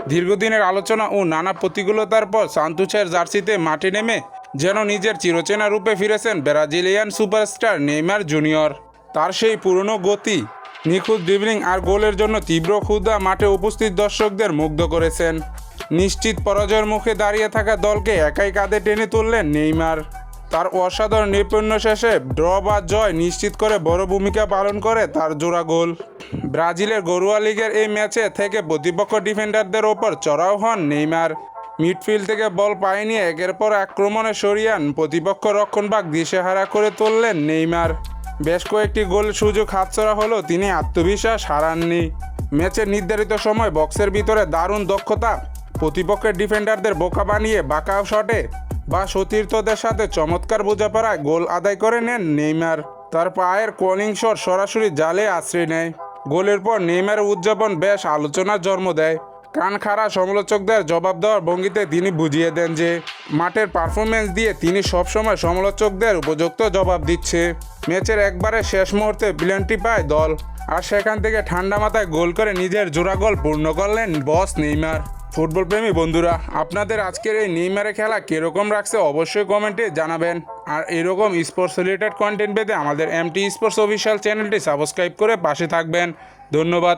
দীর্ঘদিনের আলোচনা ও নানা প্রতিকূলতার পর সান্তোসের জার্সিতে মাঠে নেমে যেন নিজের চিরচেনা রূপে ফিরেছেন ব্রাজিলিয়ান সুপারস্টার নেইমার জুনিয়র। তার সেই পুরনো গতি, নিখুঁত ড্রিবলিং আর গোলের জন্য তীব্র ক্ষুধা মাঠে উপস্থিত দর্শকদের মুগ্ধ করেছেন। নিশ্চিত পরাজয়ের মুখে দাঁড়িয়ে থাকা দলকে একাই কাঁধে টেনে তুললেন নেইমার। তার অসাধারণ নৈপুণ্য শেষে ড্র বা জয় নিশ্চিত করে বড় ভূমিকা পালন করে তার জোড়া গোল। ব্রাজিলের ঘরোয়া লিগের এই ম্যাচে থেকে প্রতিপক্ষ ডিফেন্ডারদের ওপর চড়াও হন নেইমার। মিডফিল্ড থেকে বল পায়ে নিয়ে একের পর আক্রমণে সরিয়ান প্রতিপক্ষ রক্ষণভাগ দিশেহারা করে তুললেন নেইমার। বেশ কয়েকটি গোল সুযোগ হাতছাড়া হলেও তিনি আত্মবিশ্বাস হারাননি। ম্যাচের নির্ধারিত সময় বক্সের ভিতরে দারুণ দক্ষতা, প্রতিপক্ষের ডিফেন্ডারদের বোকা বানিয়ে বাঁকা শটে বা সতীর্থদের সাথে চমৎকার বোঝাপড়ায় গোল আদায় করে নেন নেইমার। তার পায়ের কলিং শট সরাসরি জালে আশ্রয় নেয়। গোলের পর নেইমারের উদযাপন বেশ আলোচনার জন্ম দেয়। কান খাড়া সমালোচকদের জবাব দেওয়ার ভঙ্গিতে তিনি বুঝিয়ে দেন যে মাঠের পারফরমেন্স দিয়ে তিনি সবসময় সমালোচকদের উপযুক্ত জবাব দিচ্ছে। ম্যাচের একবারে শেষ মুহূর্তে পেনাল্টি পায় দল, আর সেখান থেকে ঠান্ডা মাথায় গোল করে নিজের জোড়া গোল পূর্ণ করলেন বস নেইমার। ফুটবল প্রেমী বন্ধুরা, আপনাদের আজকের এই নেইমারের খেলা কীরকম রাখছে অবশ্যই কমেন্টে জানাবেন। আর এরকম স্পোর্টস রিলেটেড কন্টেন্ট পেতে আমাদের এমটি স্পোর্টস অফিসিয়াল চ্যানেলটি সাবস্ক্রাইব করে পাশে থাকবেন। ধন্যবাদ।